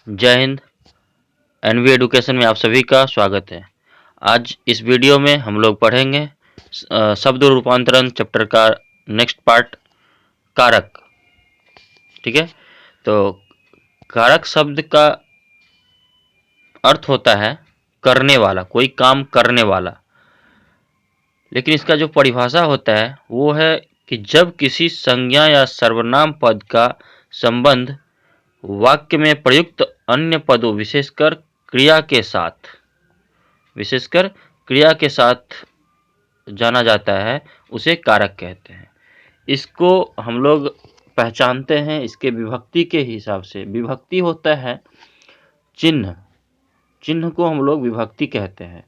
जय Hind. N V education में आप सभी का स्वागत है। आज इस वीडियो में हम लोग पढ़ेंगे शब्द रूपांतरण चैप्टर का नेक्स्ट पार्ट, कारक। ठीक है, तो कारक शब्द का अर्थ होता है करने वाला, कोई काम करने वाला। लेकिन इसका जो परिभाषा होता है वो है कि जब किसी संज्ञा या सर्वनाम पद का संबंध वाक्य में प्रयुक्त अन्य पदों विशेषकर क्रिया के साथ जाना जाता है, उसे कारक कहते हैं। इसको हम लोग पहचानते हैं इसके विभक्ति के हिसाब से। विभक्ति होता है चिन्ह को हम लोग विभक्ति कहते हैं।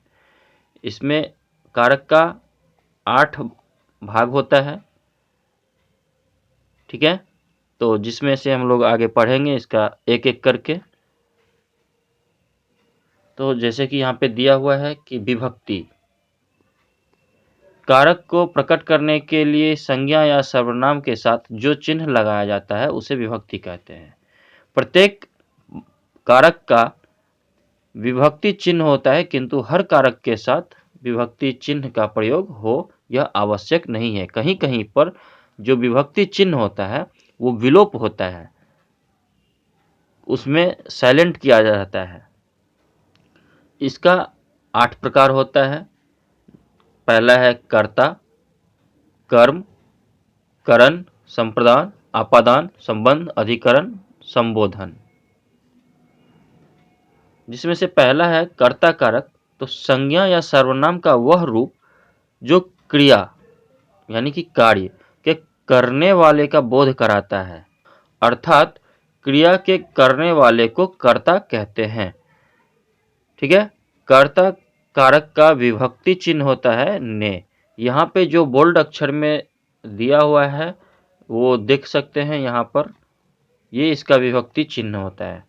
इसमें कारक का 8 भाग होता है। ठीक है, तो जिसमें से हम लोग आगे पढ़ेंगे इसका एक एक करके। तो जैसे कि यहाँ पे दिया हुआ है कि विभक्ति, कारक को प्रकट करने के लिए संज्ञा या सर्वनाम के साथ जो चिन्ह लगाया जाता है उसे विभक्ति कहते हैं। प्रत्येक कारक का विभक्ति चिन्ह होता है, किंतु हर कारक के साथ विभक्ति चिन्ह का प्रयोग हो यह आवश्यक नहीं है। कहीं कहीं पर जो विभक्ति चिन्ह होता है वो विलोप होता है, उसमें साइलेंट किया जाता है। इसका 8 प्रकार होता है। पहला है कर्ता, कर्म, करण, संप्रदान, आपादान, संबंध, अधिकरण, संबोधन। जिसमें से पहला है कर्ता कारक। तो संज्ञा या सर्वनाम का वह रूप जो क्रिया यानी कि कार्य के करने वाले का बोध कराता है, अर्थात क्रिया के करने वाले को कर्ता कहते हैं। ठीक है, कर्ता कारक का विभक्ति चिन्ह होता है ने। यहाँ पे जो बोल्ड अक्षर में दिया हुआ है वो देख सकते हैं यहाँ पर, ये इसका विभक्ति चिन्ह होता है।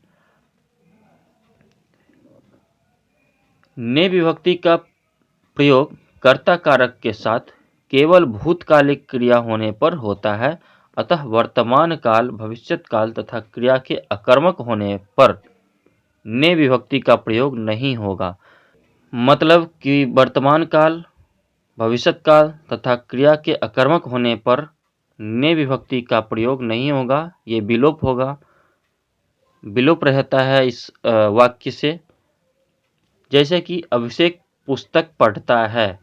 ने विभक्ति का प्रयोग कर्ता कारक के साथ केवल भूतकालिक क्रिया होने पर होता है, अतः वर्तमान काल, भविष्यत काल तथा क्रिया के अकर्मक होने पर ने विभक्ति का प्रयोग नहीं होगा। मतलब कि वर्तमान काल, भविष्यत काल तथा क्रिया के अकर्मक होने पर ने विभक्ति का प्रयोग नहीं होगा, ये विलोप होगा, विलोप रहता है इस वाक्य से। जैसे कि अभिषेक पुस्तक पढ़ता है,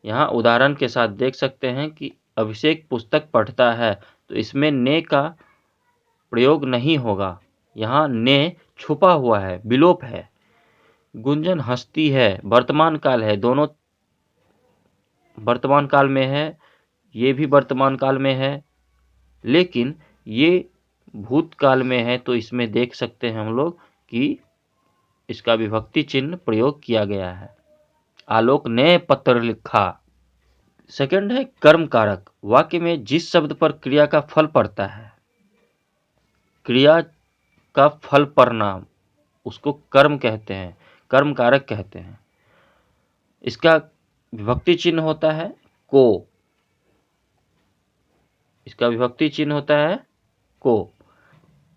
यहाँ उदाहरण के साथ देख सकते हैं कि अभिषेक पुस्तक पढ़ता है, तो इसमें ने का प्रयोग नहीं होगा, यहाँ ने छुपा हुआ है, विलोप है। गुंजन हंसती है, वर्तमान काल है, दोनों वर्तमान काल में है, ये भी वर्तमान काल में है, लेकिन ये भूतकाल में है, तो इसमें देख सकते हैं हम लोग कि इसका विभक्ति चिन्ह प्रयोग किया गया है। आलोक ने पत्र लिखा। सेकंड है कर्म कारक। वाक्य में जिस शब्द पर क्रिया का फल पड़ता है, क्रिया का फल परिणाम, उसको कर्म कहते हैं, कर्म कारक कहते हैं। इसका विभक्ति चिन्ह होता है को। इसका विभक्ति चिन्ह होता है को।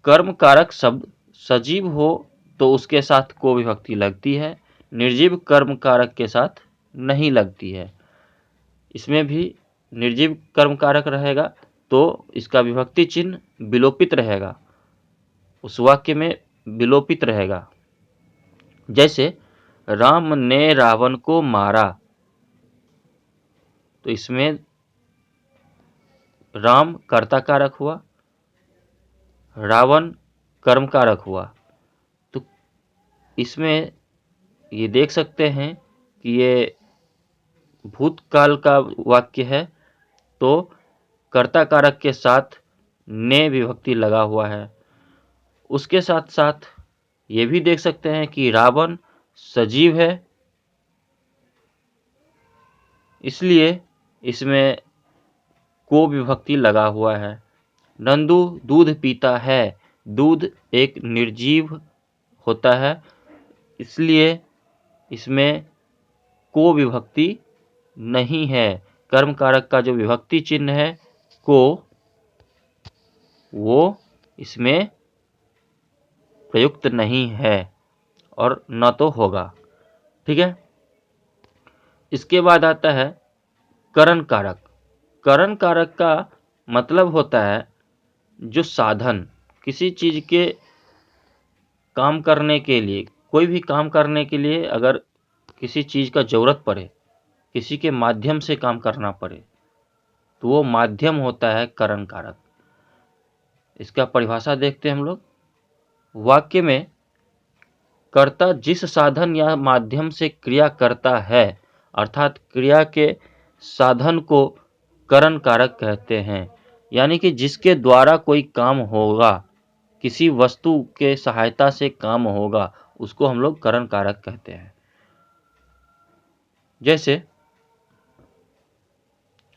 कर्म कारक शब्द सजीव हो तो उसके साथ को विभक्ति लगती है, निर्जीव कर्म कारक के साथ नहीं लगती है। इसमें भी निर्जीव कर्म कारक रहेगा तो इसका विभक्ति चिन्ह विलोपित रहेगा, उस वाक्य में विलोपित रहेगा। जैसे राम ने रावण को मारा, तो इसमें राम कर्ता कारक हुआ, रावण कर्म कारक हुआ। तो इसमें ये देख सकते हैं कि ये भूतकाल का वाक्य है, तो कर्ता कारक के साथ ने विभक्ति लगा हुआ है। उसके साथ साथ ये भी देख सकते हैं कि रावण सजीव है, इसलिए इसमें को विभक्ति लगा हुआ है। नंदू दूध पीता है, दूध एक निर्जीव होता है, इसलिए इसमें को विभक्ति नहीं है। कर्म कारक का जो विभक्ति चिन्ह है को, वो इसमें प्रयुक्त नहीं है और न तो होगा। ठीक है। इसके बाद आता है करण कारक। करण कारक का मतलब होता है जो साधन किसी चीज के काम करने के लिए, कोई भी काम करने के लिए अगर किसी चीज का जरूरत पड़े, किसी के माध्यम से काम करना पड़े, तो वो माध्यम होता है करण कारक। इसका परिभाषा देखते हैं हम लोग। वाक्य में कर्ता जिस साधन या माध्यम से क्रिया करता है, अर्थात क्रिया के साधन को करण कारक कहते हैं। यानी कि जिसके द्वारा कोई काम होगा, किसी वस्तु के सहायता से काम होगा, उसको हम लोग करण कारक कहते हैं। जैसे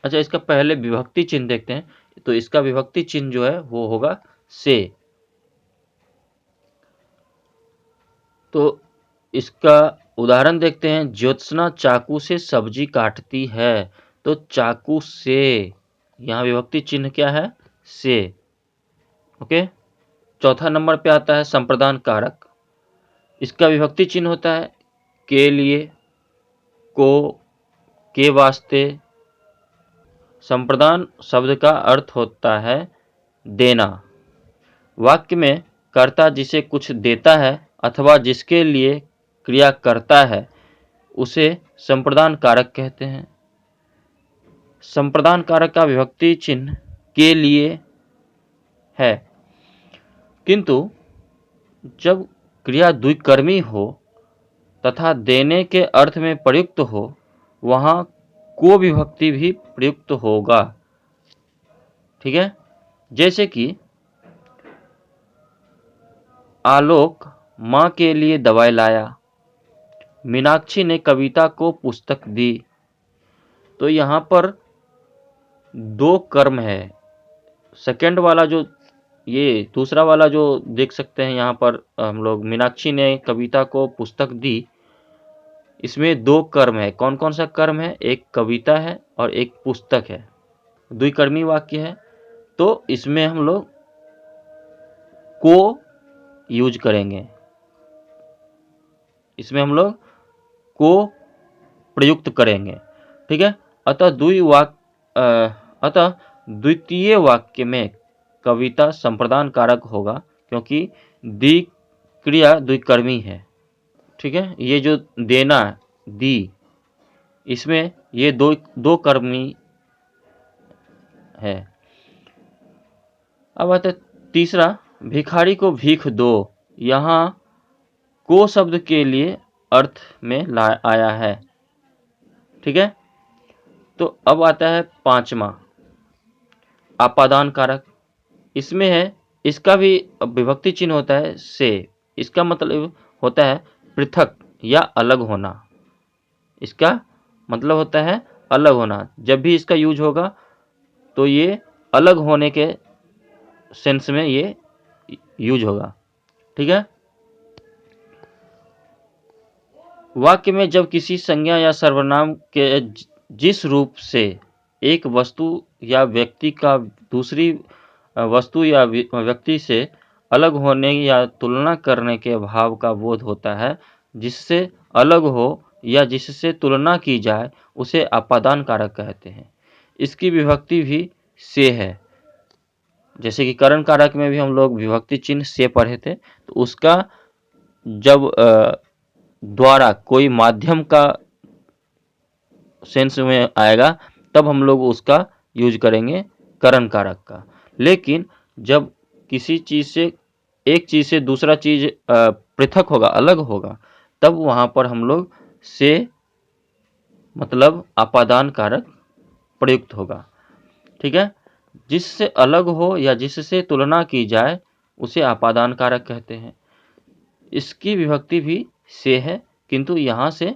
अच्छा, इसका पहले विभक्ति चिन्ह देखते हैं। तो इसका विभक्ति चिन्ह जो है वो होगा से। तो इसका उदाहरण देखते हैं। ज्योत्सना चाकू से सब्जी काटती है। तो चाकू से, यहां विभक्ति चिन्ह क्या है? से। ओके। चौथा नंबर पे आता है संप्रदान कारक। इसका विभक्ति चिन्ह होता है के लिए, को, के वास्ते। संप्रदान शब्द का अर्थ होता है देना। वाक्य में कर्ता जिसे कुछ देता है अथवा जिसके लिए क्रिया करता है, उसे संप्रदान कारक कहते हैं। संप्रदान कारक का विभक्ति चिन्ह के लिए है, किंतु जब क्रिया द्विकर्मी हो तथा देने के अर्थ में प्रयुक्त हो, वहां को विभक्ति भी प्रयुक्त होगा। ठीक है। जैसे कि आलोक मां के लिए दवाई लाया, मीनाक्षी ने कविता को पुस्तक दी। तो यहां पर दो कर्म है। सेकंड वाला जो, ये दूसरा वाला जो देख सकते हैं यहां पर हम लोग, मीनाक्षी ने कविता को पुस्तक दी, इसमें दो कर्म है। कौन कौन सा कर्म है? एक कविता है और एक पुस्तक है। द्विकर्मी वाक्य है। तो इसमें हम लोग को यूज करेंगे, इसमें हम लोग को प्रयुक्त करेंगे। ठीक है। अतः द्वितीय वाक्य में कविता संप्रदान कारक होगा, क्योंकि दी क्रिया द्विकर्मी है। ठीक है। ये जो देना दी, इसमें ये दो कर्मी है। अब आता है तीसरा, भिखारी को भीख दो। यहां को शब्द के लिए अर्थ में आया है। ठीक है। तो अब आता है पांचवा, आपादान कारक। इसमें है, इसका भी विभक्ति चिन्ह होता है से। इसका मतलब होता है पृथक या अलग होना। इसका मतलब होता है अलग होना। जब भी इसका यूज होगा तो ये अलग होने के सेंस में ये यूज होगा। ठीक है। वाक्य में जब किसी संज्ञा या सर्वनाम के जिस रूप से एक वस्तु या व्यक्ति का दूसरी वस्तु या व्यक्ति से अलग होने या तुलना करने के भाव का बोध होता है, जिससे अलग हो या जिससे तुलना की जाए, उसे आपादान कारक कहते हैं। इसकी विभक्ति भी से है। जैसे कि करण कारक में भी हम लोग विभक्ति चिन्ह से पढ़े थे। तो उसका जब द्वारा कोई माध्यम का सेंस में आएगा, तब हम लोग उसका यूज करेंगे करण कारक का। लेकिन जब किसी चीज से, एक चीज से दूसरा चीज पृथक होगा, अलग होगा, तब वहां पर हम लोग से मतलब आपादान कारक प्रयुक्त होगा। ठीक है। जिससे अलग हो या जिससे तुलना की जाए, उसे आपादान कारक कहते हैं। इसकी विभक्ति भी से है, किंतु यहां से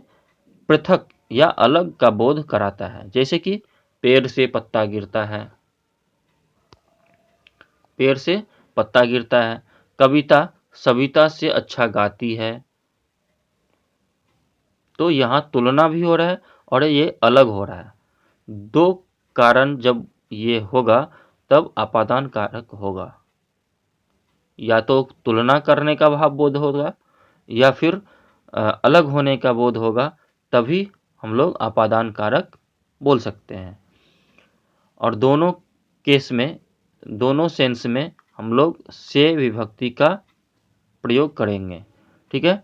पृथक या अलग का बोध कराता है। जैसे कि पेड़ से पत्ता गिरता है, पेड़ से पत्ता गिरता है। कविता सविता से अच्छा गाती है। तो यहां तुलना भी हो रहा है और ये अलग हो रहा है। दो कारण जब ये होगा, तब आपादान कारक होगा। या तो तुलना करने का भाव बोध होगा या फिर अलग होने का बोध होगा, तभी हम लोग अपादान कारक बोल सकते हैं। और दोनों केस में, दोनों सेंस में हम लोग से विभक्ति का प्रयोग करेंगे। ठीक है।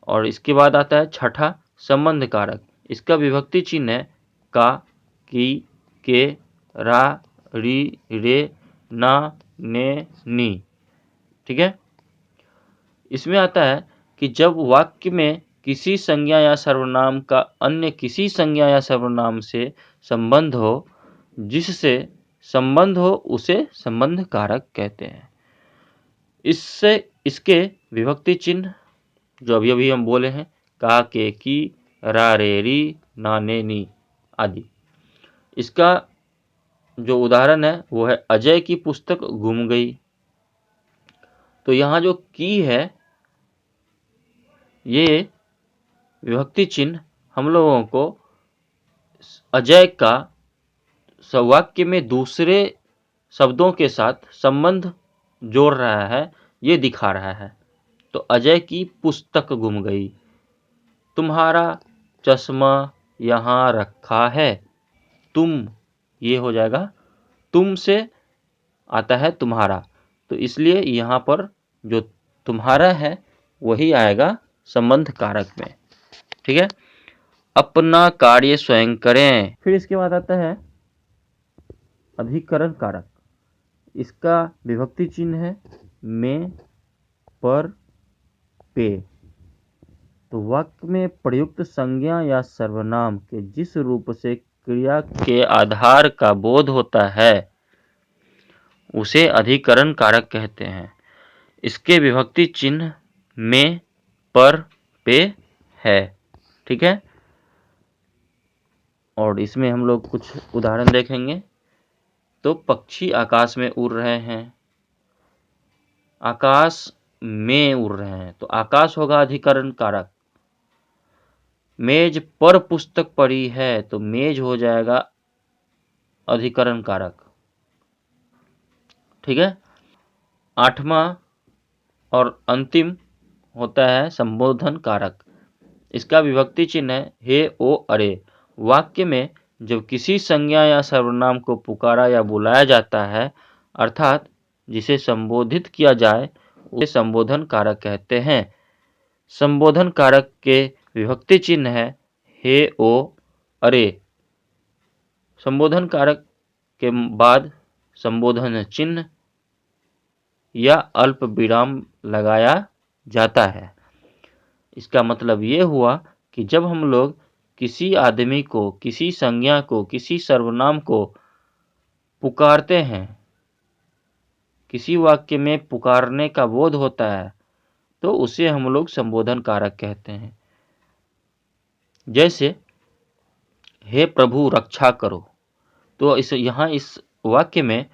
और इसके बाद आता है छठा संबंध कारक। इसका विभक्ति चिन्ह है का, की, के, रा, री, रे, ना, ने, नी। ठीक है। इसमें आता है कि जब वाक्य में किसी संज्ञा या सर्वनाम का अन्य किसी संज्ञा या सर्वनाम से संबंध हो, जिससे संबंध हो उसे संबंध कारक कहते हैं। इसके विभक्ति चिन्ह जो अभी अभी हम बोले हैं, का, के, की, रा, रे, री, ना, ने, नी आदि। इसका जो उदाहरण है वो है अजय की पुस्तक गुम गई। तो यहाँ जो की है, ये विभक्ति चिन्ह हम लोगों को अजय का वाक्य में दूसरे शब्दों के साथ संबंध जोड़ रहा है, ये दिखा रहा है। तो अजय की पुस्तक गुम गई, तुम्हारा चश्मा यहाँ रखा है, तुम, ये हो जाएगा तुम से आता है तुम्हारा, तो इसलिए यहाँ पर जो तुम्हारा है वही आएगा संबंध कारक में। ठीक है। अपना कार्य स्वयं करें। फिर इसके बाद आता है अधिकरण कारक। इसका विभक्ति चिन्ह है में, पर, पे। तो वाक्य में प्रयुक्त संज्ञा या सर्वनाम के जिस रूप से क्रिया के आधार का बोध होता है उसे अधिकरण कारक कहते हैं। इसके विभक्ति चिन्ह में, पर, पे है। ठीक है। और इसमें हम लोग कुछ उदाहरण देखेंगे। तो पक्षी आकाश में उड़ रहे हैं, आकाश में उड़ रहे हैं, तो आकाश होगा अधिकरण कारक। मेज पर पुस्तक पड़ी है, तो मेज हो जाएगा अधिकरण कारक। ठीक है। आठवां और अंतिम होता है संबोधन कारक। इसका विभक्ति चिन्ह है हे, ओ, अरे। वाक्य में जब किसी संज्ञा या सर्वनाम को पुकारा या बुलाया जाता है, अर्थात जिसे संबोधित किया जाए, उसे संबोधन कारक कहते हैं। संबोधन कारक के विभक्ति चिन्ह है हे, ओ, अरे। संबोधन कारक के बाद संबोधन चिन्ह या अल्प विराम लगाया जाता है। इसका मतलब ये हुआ कि जब हम लोग किसी आदमी को, किसी संज्ञा को, किसी सर्वनाम को पुकारते हैं, किसी वाक्य में पुकारने का बोध होता है, तो उसे हम लोग संबोधन कारक कहते हैं। जैसे हे प्रभु रक्षा करो, तो यहाँ इस वाक्य में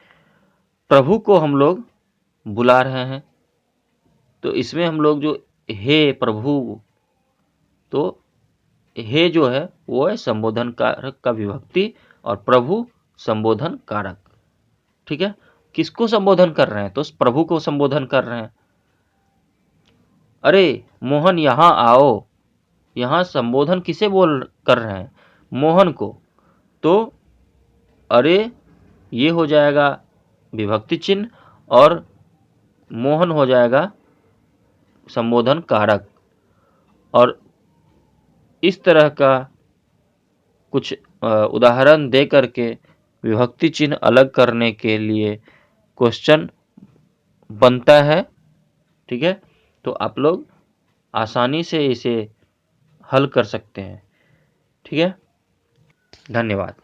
प्रभु को हम लोग बुला रहे हैं, तो इसमें हम लोग जो हे प्रभु, तो हे जो है वो है संबोधन कारक का विभक्ति और प्रभु संबोधन कारक। ठीक है। किसको संबोधन कर रहे हैं? तो प्रभु को संबोधन कर रहे हैं। अरे मोहन यहाँ आओ, यहाँ संबोधन किसे कर रहे हैं? मोहन को। तो अरे ये हो जाएगा विभक्ति चिन्ह और मोहन हो जाएगा संबोधन कारक। और इस तरह का कुछ उदाहरण दे करके विभक्ति चिन्ह अलग करने के लिए क्वेश्चन बनता है। ठीक है। तो आप लोग आसानी से इसे हल कर सकते हैं। ठीक है। धन्यवाद।